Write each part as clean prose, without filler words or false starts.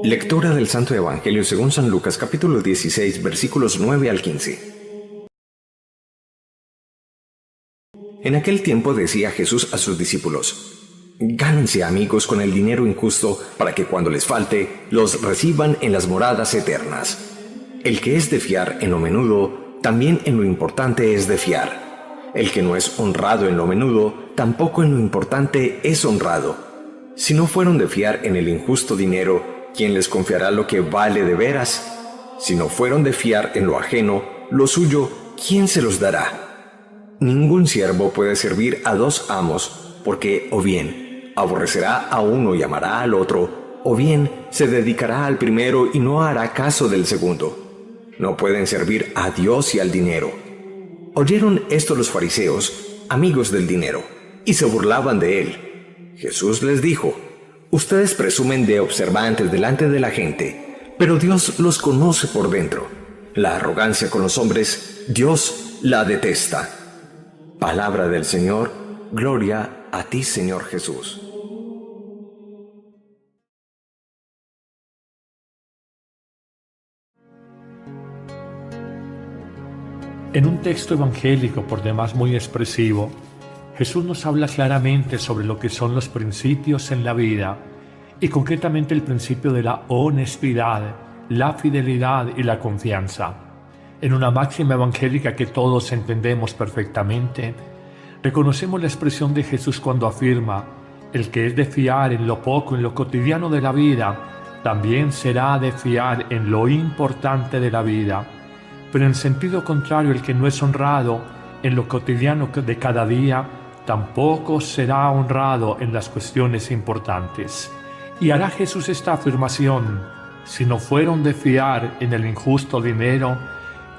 Lectura del Santo Evangelio según San Lucas, capítulo 16, versículos 9 al 15. En aquel tiempo decía Jesús a sus discípulos: Gánense amigos con el dinero injusto, para que cuando les falte, los reciban en las moradas eternas. El que es de fiar en lo menudo, también en lo importante es de fiar. El que no es honrado en lo menudo, tampoco en lo importante es honrado. Si no fueron de fiar en el injusto dinero, ¿quién les confiará lo que vale de veras? Si no fueron de fiar en lo ajeno, lo suyo, ¿quién se los dará? Ningún siervo puede servir a dos amos, porque o bien aborrecerá a uno y amará al otro, o bien se dedicará al primero y no hará caso del segundo. No pueden servir a Dios y al dinero. Oyeron esto los fariseos, amigos del dinero, y se burlaban de él. Jesús les dijo: Ustedes presumen de observantes delante de la gente, pero Dios los conoce por dentro. La arrogancia con los hombres, Dios la detesta. Palabra del Señor, gloria a ti, Señor Jesús. En un texto evangélico por demás muy expresivo, Jesús nos habla claramente sobre lo que son los principios en la vida y concretamente el principio de la honestidad, la fidelidad y la confianza. En una máxima evangélica que todos entendemos perfectamente, reconocemos la expresión de Jesús cuando afirma: el que es de fiar en lo poco, en lo cotidiano de la vida, también será de fiar en lo importante de la vida. Pero en sentido contrario, el que no es honrado en lo cotidiano de cada día, tampoco será honrado en las cuestiones importantes. Y hará Jesús esta afirmación: si no fueron de fiar en el injusto dinero,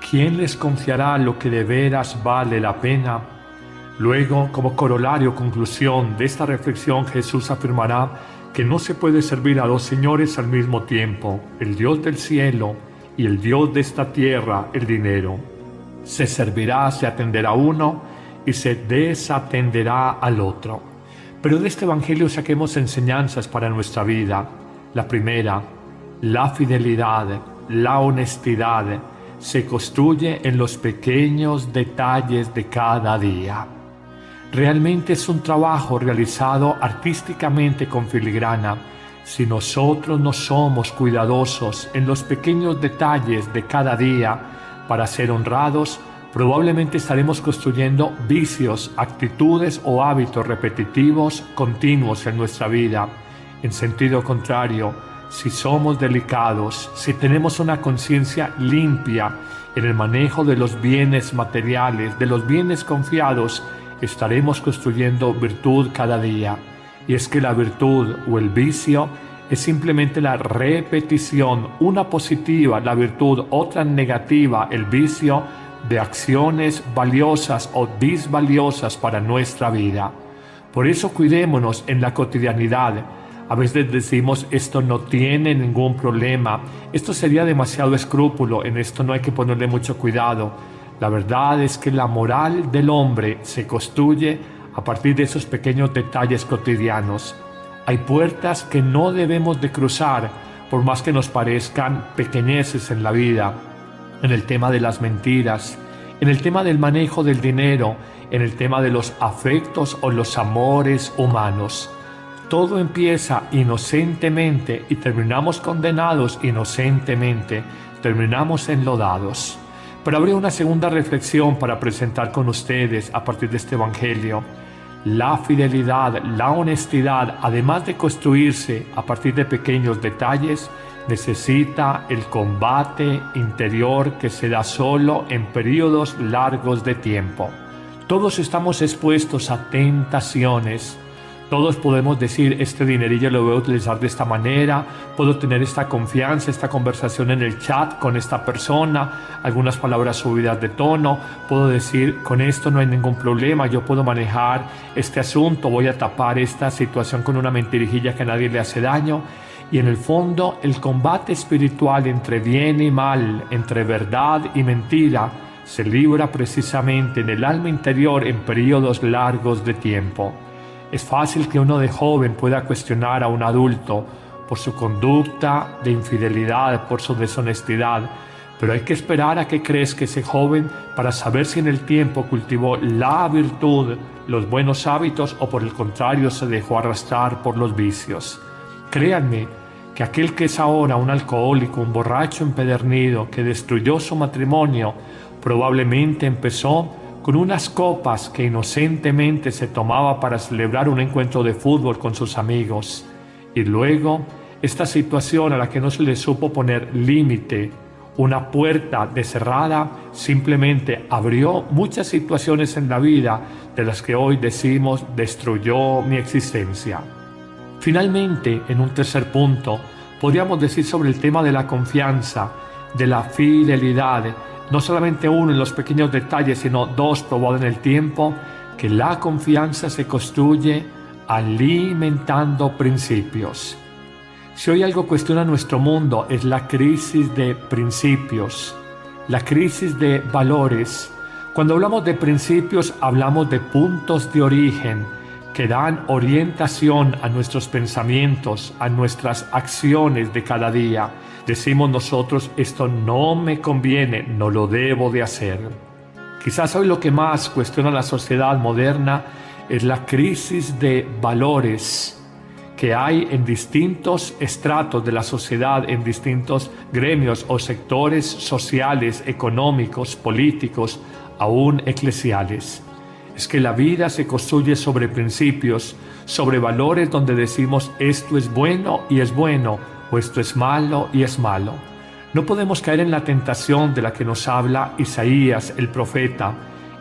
¿quién les confiará lo que de veras vale la pena? Luego, como corolario o conclusión de esta reflexión, Jesús afirmará que no se puede servir a dos señores al mismo tiempo, el Dios del cielo y el Dios de esta tierra, el dinero. Se servirá, se atenderá a uno y se desatenderá al otro. Pero de este evangelio saquemos enseñanzas para nuestra vida. La primera: la fidelidad, la honestidad se construye en los pequeños detalles de cada día. Realmente es un trabajo realizado artísticamente con filigrana. Si nosotros no somos cuidadosos en los pequeños detalles de cada día para ser honrados, probablemente estaremos construyendo vicios, actitudes o hábitos repetitivos continuos en nuestra vida. En sentido contrario, si somos delicados, si tenemos una conciencia limpia en el manejo de los bienes materiales, de los bienes confiados, estaremos construyendo virtud cada día. Y es que la virtud o el vicio es simplemente la repetición, una positiva, la virtud, otra negativa, el vicio, de acciones valiosas o disvaliosas para nuestra vida. Por eso cuidémonos en la cotidianidad. A veces decimos: esto no tiene ningún problema, esto sería demasiado escrúpulo, en esto no hay que ponerle mucho cuidado. La verdad es que la moral del hombre se construye a partir de esos pequeños detalles cotidianos. Hay puertas que no debemos de cruzar, por más que nos parezcan pequeñeces en la vida. En el tema de las mentiras, en el tema del manejo del dinero, en el tema de los afectos o los amores humanos. Todo empieza inocentemente y terminamos condenados inocentemente, terminamos enlodados. Pero habría una segunda reflexión para presentar con ustedes a partir de este evangelio. La fidelidad, la honestidad, además de construirse a partir de pequeños detalles, necesita el combate interior que se da solo en periodos largos de tiempo. Todos estamos expuestos a tentaciones. Todos podemos decir: este dinerillo lo voy a utilizar de esta manera, puedo tener esta confianza, esta conversación en el chat con esta persona, algunas palabras subidas de tono, puedo decir: con esto no hay ningún problema, yo puedo manejar este asunto, voy a tapar esta situación con una mentirijilla que a nadie le hace daño. Y en el fondo, el combate espiritual entre bien y mal, entre verdad y mentira, se libra precisamente en el alma interior en periodos largos de tiempo. Es fácil que uno de joven pueda cuestionar a un adulto: por su conducta de infidelidad, por su deshonestidad, pero hay que esperar a que crezca ese joven para saber si en el tiempo cultivó la virtud, los buenos hábitos o por el contrario se dejó arrastrar por los vicios. Créanme que aquel que es ahora un alcohólico, un borracho empedernido que destruyó su matrimonio, probablemente empezó con unas copas que inocentemente se tomaba para celebrar un encuentro de fútbol con sus amigos. Y luego, esta situación a la que no se le supo poner límite, una puerta cerrada, simplemente abrió muchas situaciones en la vida de las que hoy decimos destruyó mi existencia. Finalmente, en un tercer punto, podríamos decir sobre el tema de la confianza, de la fidelidad, no solamente uno en los pequeños detalles, sino dos probado en el tiempo, que la confianza se construye alimentando principios. Si hoy algo cuestiona nuestro mundo es la crisis de principios, la crisis de valores. Cuando hablamos de principios hablamos de puntos de origen que dan orientación a nuestros pensamientos, a nuestras acciones de cada día. Decimos nosotros, esto no me conviene, no lo debo de hacer. Quizás hoy lo que más cuestiona la sociedad moderna es la crisis de valores que hay en distintos estratos de la sociedad, en distintos gremios o sectores sociales, económicos, políticos, aún eclesiales. Es que la vida se construye sobre principios, sobre valores donde decimos esto es bueno y es bueno, o esto es malo y es malo. No podemos caer en la tentación de la que nos habla Isaías, el profeta,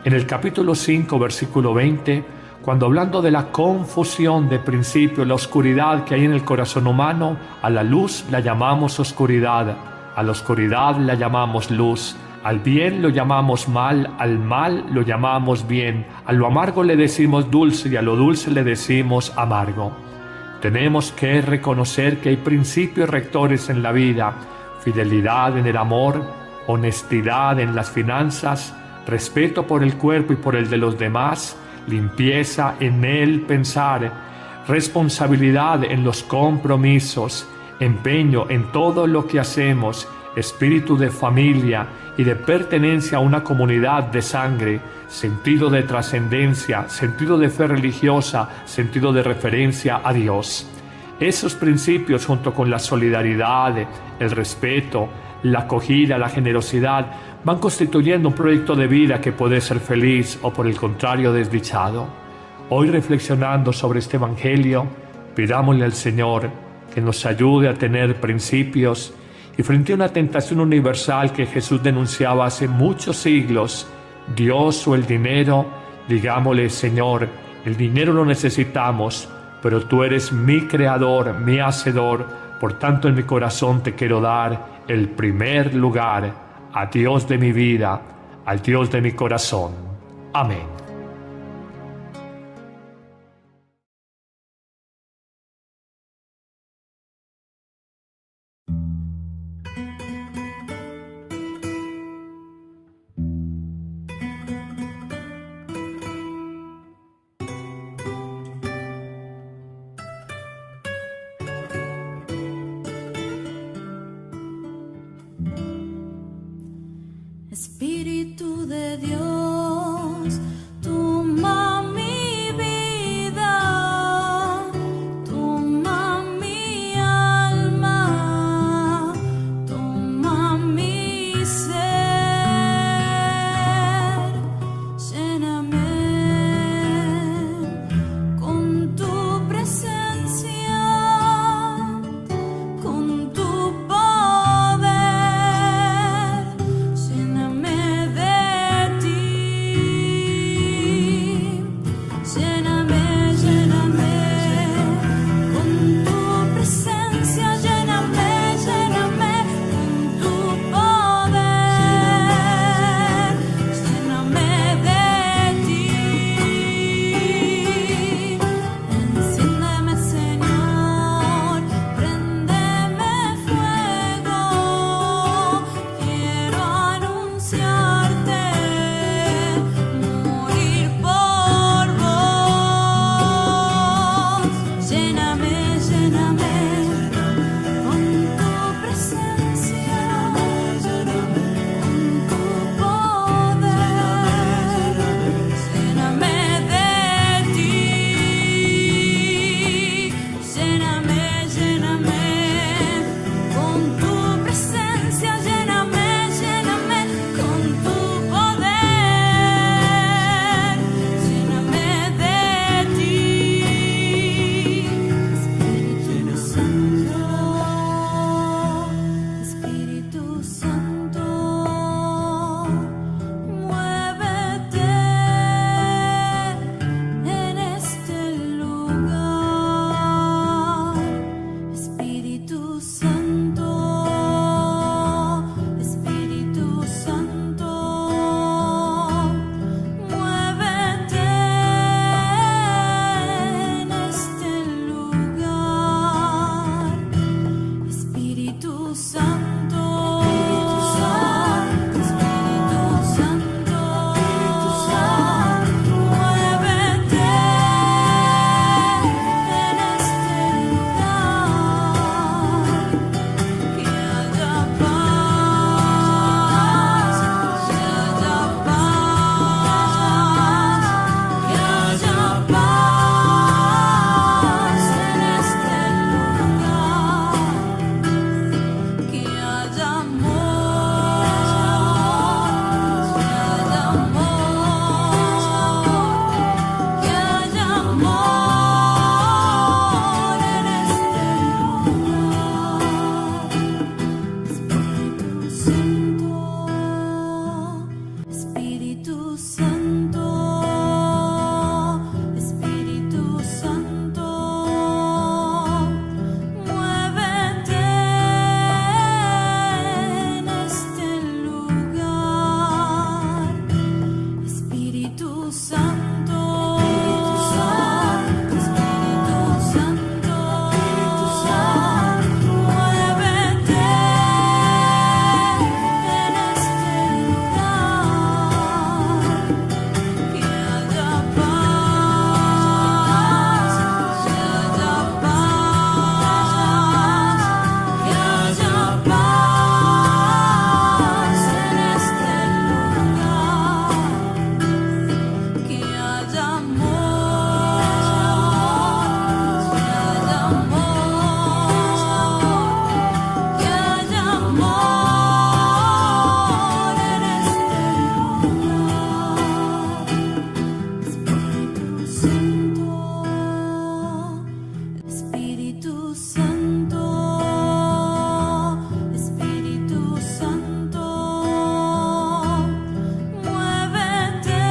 en el capítulo 5, versículo 20, cuando hablando de la confusión de principios, la oscuridad que hay en el corazón humano, a la luz la llamamos oscuridad, a la oscuridad la llamamos luz, al bien lo llamamos mal, al mal lo llamamos bien, a lo amargo le decimos dulce y a lo dulce le decimos amargo. Tenemos que reconocer que hay principios rectores en la vida, fidelidad en el amor, honestidad en las finanzas, respeto por el cuerpo y por el de los demás, limpieza en el pensar, responsabilidad en los compromisos, empeño en todo lo que hacemos, espíritu de familia y de pertenencia a una comunidad de sangre, sentido de trascendencia, sentido de fe religiosa, sentido de referencia a Dios. Esos principios, junto con la solidaridad, el respeto, la acogida, la generosidad, van constituyendo un proyecto de vida que puede ser feliz o por el contrario desdichado. Hoy, reflexionando sobre este Evangelio, pidámosle al Señor que nos ayude a tener principios y frente a una tentación universal que Jesús denunciaba hace muchos siglos, Dios o el dinero, digámosle: Señor, el dinero lo necesitamos, pero tú eres mi creador, mi hacedor, por tanto en mi corazón te quiero dar el primer lugar, a Dios de mi vida, al Dios de mi corazón. Amén. Espíritu de Dios, toma mi vida, toma mi alma, toma mi ser, lléname con tu presencia, con tu poder. Lléname de ti. Espíritu Santo, Espíritu Santo, muévete en este lugar. Espíritu Santo, Espíritu Santo, Espíritu Santo, muévete en este lugar. Que haya paz, que haya paz, que haya paz en este lugar. Que haya amor, que haya amor, que haya amor en este lugar. Espíritu Santo, Espíritu Santo, Espíritu Santo, muévete en este lugar. Espíritu Santo, Espíritu Santo, Espíritu Santo, muévete en este lugar. Que haya paz, que haya paz, que haya paz en este lugar. Que haya amor, que haya amor, que haya amor en este lugar. Espíritu Santo, Espíritu Santo, Espíritu Santo, muévete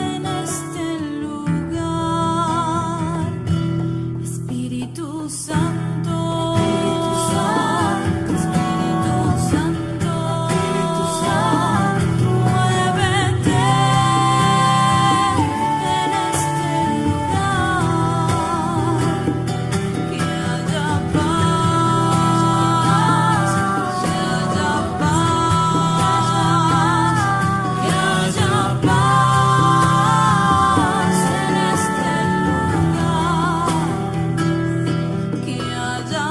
en este lugar. Espíritu Santo, Espíritu Santo, Espíritu Santo, muévete en este lugar. Que haya paz, que haya paz, que haya paz en este lugar. Que haya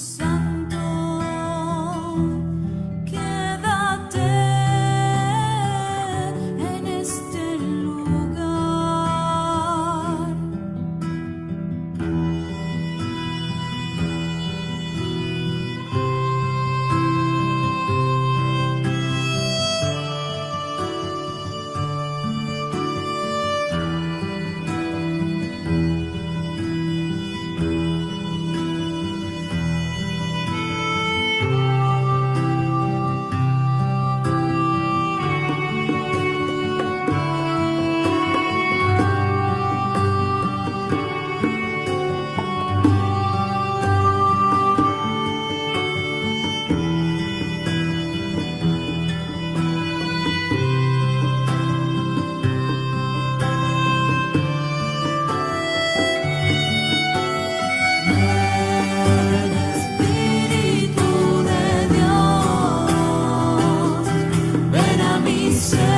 Santo, quédate en este lugar. Espíritu de Dios, ven a mi ser,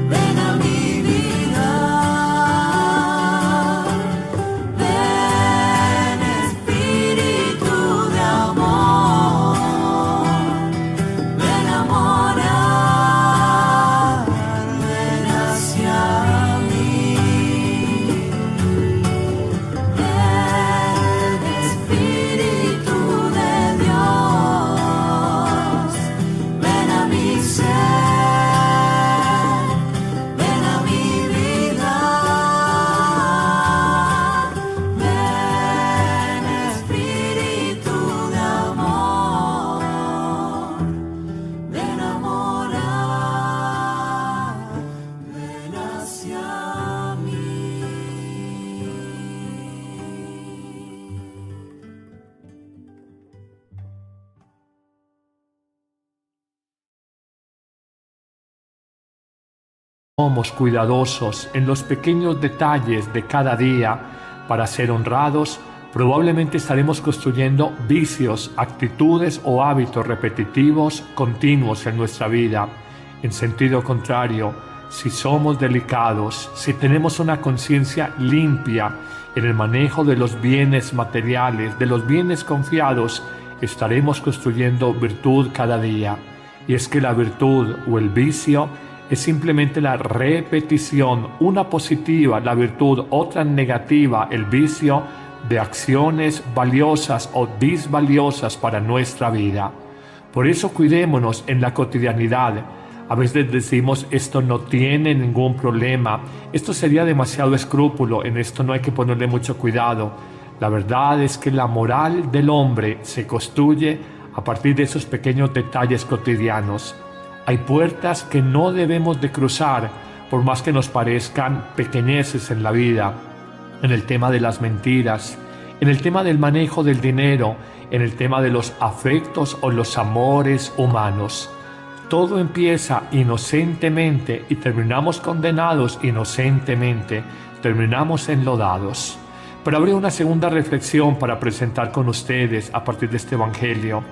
ven a mi vida. Ven, Espíritu de amor, ven a morar, ven hacia mí. Ven, Espíritu de Dios, ven a mi ser, ven a mi vida. Ven, Espíritu de amor, ven a morar, ven hacia mí. Somos cuidadosos en los pequeños detalles de cada día para ser honrados, probablemente estaremos construyendo vicios, actitudes o hábitos repetitivos continuos en nuestra vida. En sentido contrario, si somos delicados, si tenemos una conciencia limpia en el manejo de los bienes materiales, de los bienes confiados, estaremos construyendo virtud cada día. Y es que la virtud o el vicio es simplemente la repetición, una positiva, la virtud, otra negativa, el vicio, de acciones valiosas o disvaliosas para nuestra vida. Por eso cuidémonos en la cotidianidad. A veces decimos, esto no tiene ningún problema, esto sería demasiado escrúpulo, en esto no hay que ponerle mucho cuidado. La verdad es que la moral del hombre se construye a partir de esos pequeños detalles cotidianos. Hay puertas que no debemos de cruzar, por más que nos parezcan pequeñeces en la vida. En el tema de las mentiras, en el tema del manejo del dinero, en el tema de los afectos o los amores humanos. Todo empieza inocentemente y terminamos condenados inocentemente, terminamos enlodados. Pero habría una segunda reflexión para presentar con ustedes a partir de este Evangelio.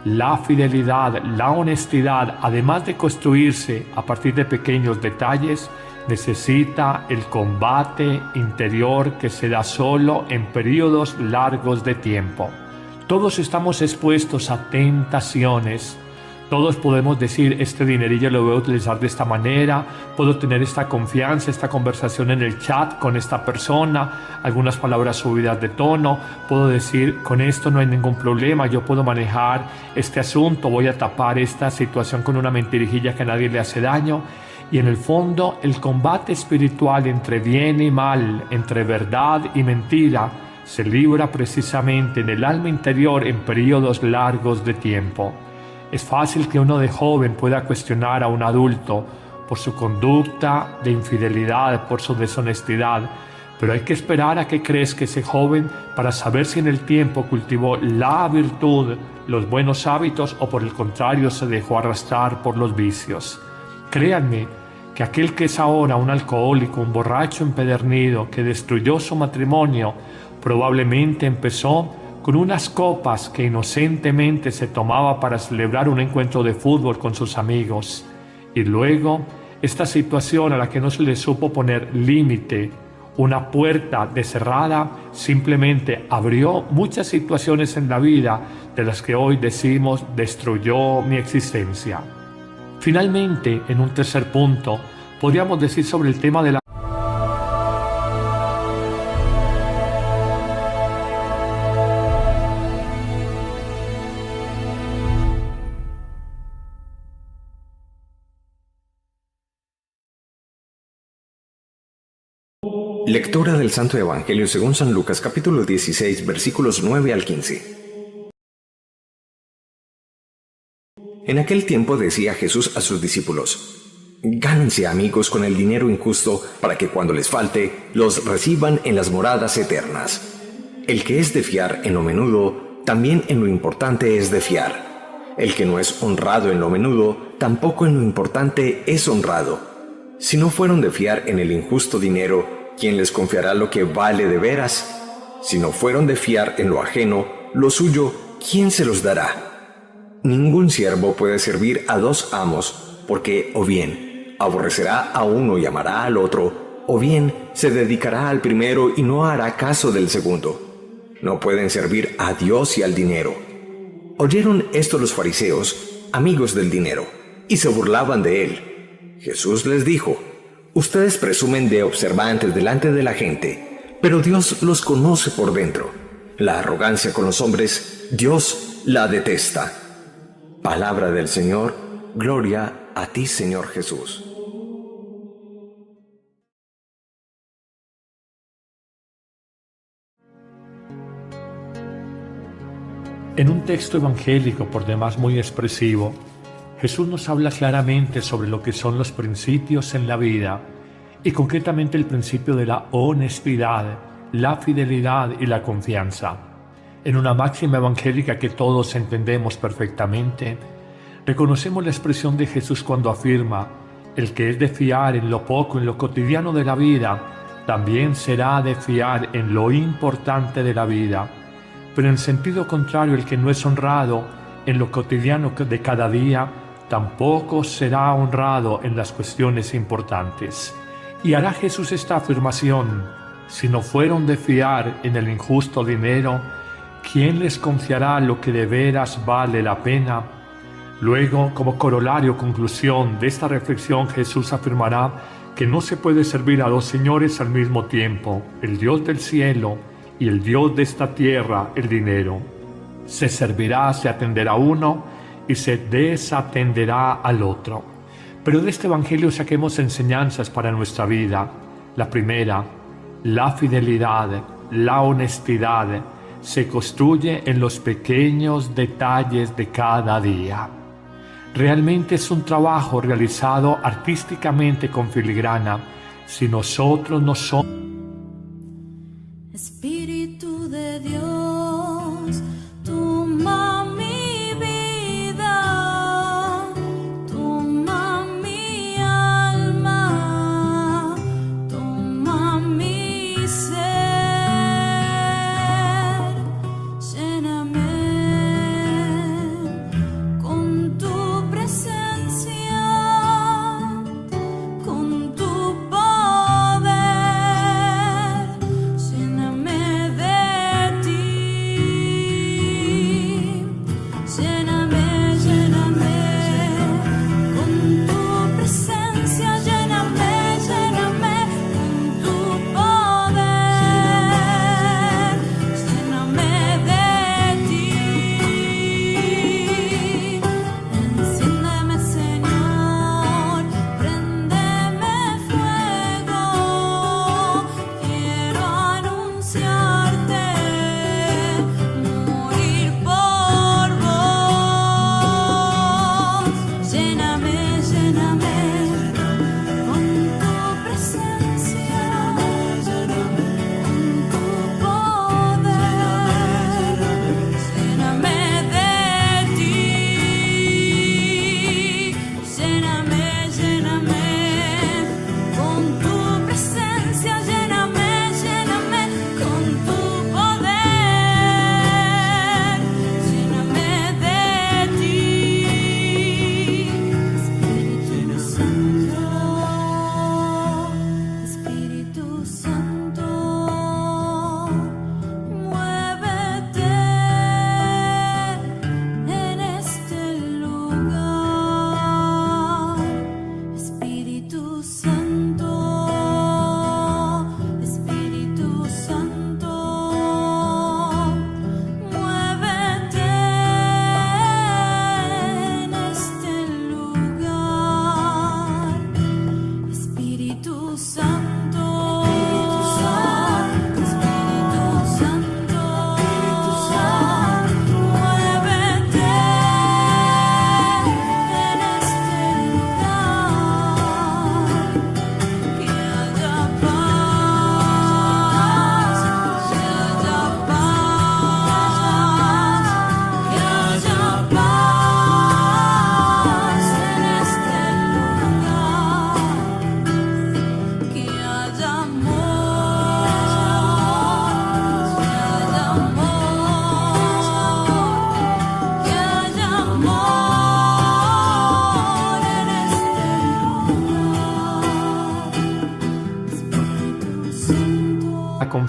La fidelidad, la honestidad, además de construirse a partir de pequeños detalles, necesita el combate interior que se da solo en periodos largos de tiempo. Todos estamos expuestos a tentaciones. Todos podemos decir, este dinerillo lo voy a utilizar de esta manera, puedo tener esta confianza, esta conversación en el chat con esta persona, algunas palabras subidas de tono, puedo decir, con esto no hay ningún problema, yo puedo manejar este asunto, voy a tapar esta situación con una mentirijilla que a nadie le hace daño. Y en el fondo, el combate espiritual entre bien y mal, entre verdad y mentira, se libra precisamente en el alma interior en periodos largos de tiempo. Es fácil que uno de joven pueda cuestionar a un adulto por su conducta de infidelidad, por su deshonestidad, pero hay que esperar a que crezca ese joven para saber si en el tiempo cultivó la virtud, los buenos hábitos o por el contrario se dejó arrastrar por los vicios. Créanme que aquel que es ahora un alcohólico, un borracho empedernido que destruyó su matrimonio, probablemente empezó con unas copas que inocentemente se tomaba para celebrar un encuentro de fútbol con sus amigos. Y luego, esta situación a la que no se le supo poner límite, Una puerta de cerrada simplemente abrió muchas situaciones en la vida de las que hoy decimos destruyó mi existencia. Finalmente, en un tercer punto, podríamos decir sobre el tema de la Lectura del Santo Evangelio según San Lucas capítulo 16 versículos 9 al 15. En aquel tiempo decía Jesús a sus discípulos: Gánense amigos con el dinero injusto para que cuando les falte los reciban en las moradas eternas. El que es de fiar en lo menudo, también en lo importante es de fiar. El que no es honrado en lo menudo, tampoco en lo importante es honrado. Si no fueron de fiar en el injusto dinero, ¿quién les confiará lo que vale de veras? Si no fueron de fiar en lo ajeno, lo suyo, ¿quién se los dará? Ningún siervo puede servir a dos amos, porque o bien aborrecerá a uno y amará al otro, o bien se dedicará al primero y no hará caso del segundo. No pueden servir a Dios y al dinero. Oyeron esto los fariseos, amigos del dinero, y se burlaban de él. Jesús les dijo: Ustedes presumen de observantes delante de la gente, pero Dios los conoce por dentro. La arrogancia con los hombres, Dios la detesta. Palabra del Señor, gloria a ti, Señor Jesús. En un texto evangélico por demás muy expresivo, Jesús nos habla claramente sobre lo que son los principios en la vida y concretamente el principio de la honestidad, la fidelidad y la confianza. En una máxima evangélica que todos entendemos perfectamente, reconocemos la expresión de Jesús cuando afirma: el que es de fiar en lo poco, en lo cotidiano de la vida, también será de fiar en lo importante de la vida. Pero en sentido contrario, el que no es honrado en lo cotidiano de cada día, tampoco será honrado en las cuestiones importantes. Y hará Jesús esta afirmación: si no fueron de fiar en el injusto dinero, ¿quién les confiará lo que de veras vale la pena? Luego, como corolario conclusión de esta reflexión, Jesús afirmará que no se puede servir a dos señores al mismo tiempo, el Dios del cielo y el Dios de esta tierra, el dinero. Se servirá, se atenderá a uno y se desatenderá al otro. Pero de este Evangelio saquemos enseñanzas para nuestra vida. La primera, la fidelidad, la honestidad, se construye en los pequeños detalles de cada día. Realmente es un trabajo realizado artísticamente con filigrana. Si nosotros no somos Espíritu de Dios, toma mi vida, toma mi alma, toma mi ser, lléname con tu presencia, con tu poder. Lléname de ti.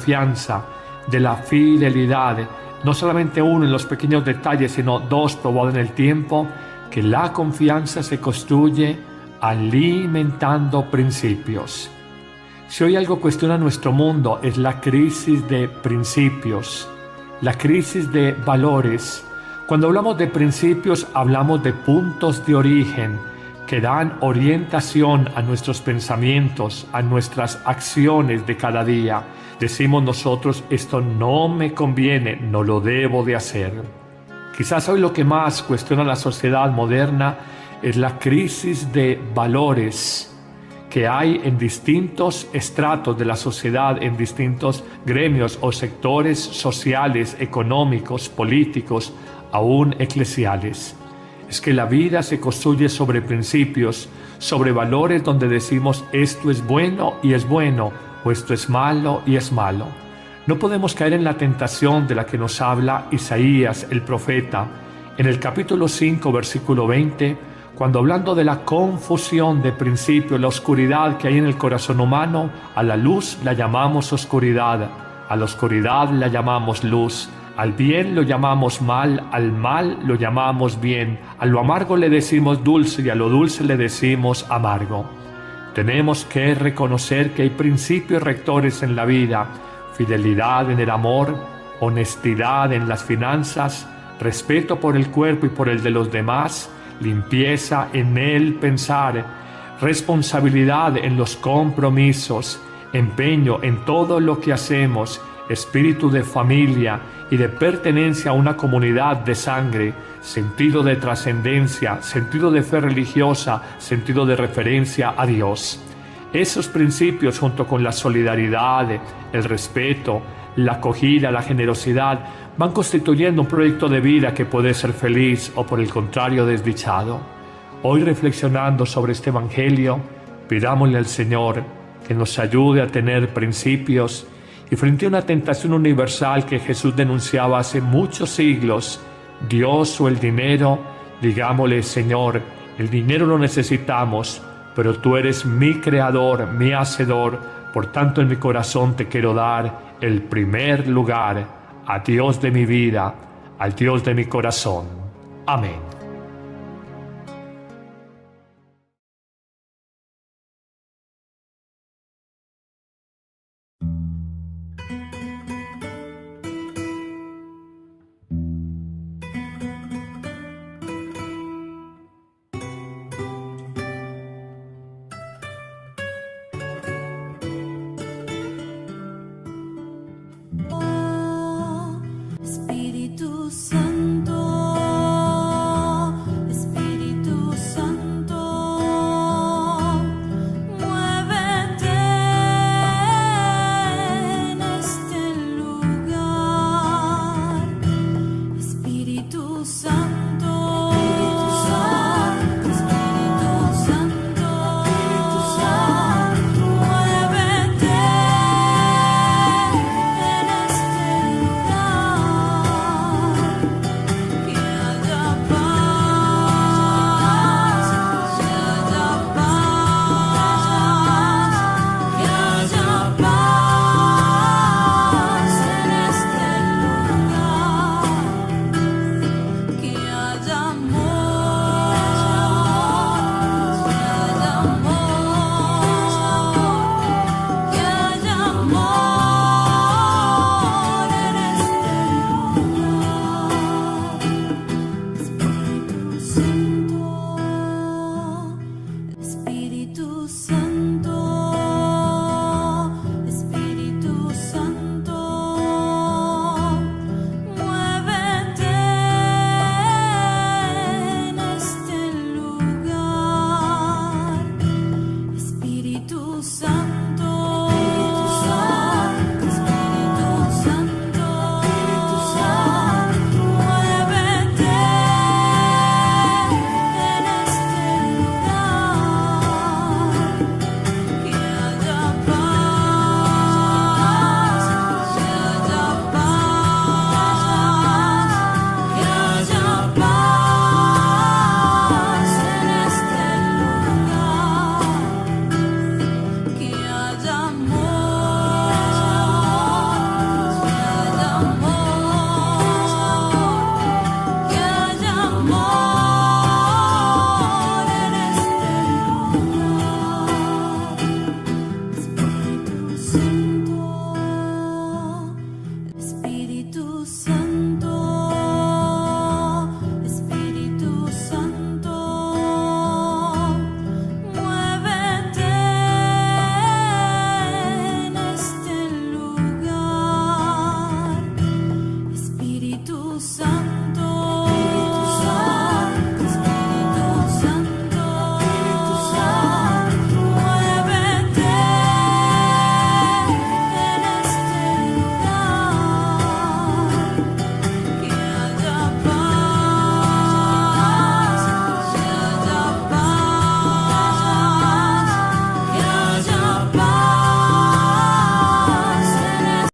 confianza, de la fidelidad, no solamente uno en los pequeños detalles, sino dos probados en el tiempo, que la confianza se construye alimentando principios. Si hoy algo cuestiona nuestro mundo es la crisis de principios, la crisis de valores. Cuando hablamos de principios, hablamos de puntos de origen que dan orientación a nuestros pensamientos, a nuestras acciones de cada día. Decimos nosotros, esto no me conviene, no lo debo de hacer. Quizás hoy lo que más cuestiona la sociedad moderna es la crisis de valores que hay en distintos estratos de la sociedad, en distintos gremios o sectores sociales, económicos, políticos, aún eclesiales. Es que la vida se construye sobre principios, sobre valores donde decimos esto es bueno y es bueno, o esto es malo y es malo. No podemos caer en la tentación de la que nos habla Isaías, el profeta, en el capítulo 5, versículo 20, cuando hablando de la confusión de principios, la oscuridad que hay en el corazón humano, a la luz la llamamos oscuridad, a la oscuridad la llamamos luz, al bien lo llamamos mal, al mal lo llamamos bien, a lo amargo le decimos dulce y a lo dulce le decimos amargo. Tenemos que reconocer que hay principios rectores en la vida: fidelidad en el amor, honestidad en las finanzas, respeto por el cuerpo y por el de los demás, limpieza en el pensar, responsabilidad en los compromisos, empeño en todo lo que hacemos, espíritu de familia y de pertenencia a una comunidad de sangre, sentido de trascendencia, sentido de fe religiosa, sentido de referencia a Dios. Esos principios, junto con la solidaridad, el respeto, la acogida, la generosidad, van constituyendo un proyecto de vida que puede ser feliz o, por el contrario, desdichado. Hoy, reflexionando sobre este Evangelio, pidámosle al Señor que nos ayude a tener principios y, frente a una tentación universal que Jesús denunciaba hace muchos siglos, Dios o el dinero, digámosle: Señor, el dinero lo necesitamos, pero tú eres mi creador, mi hacedor, por tanto en mi corazón te quiero dar el primer lugar, a Dios de mi vida, al Dios de mi corazón. Amén. Espíritu Santo, ser.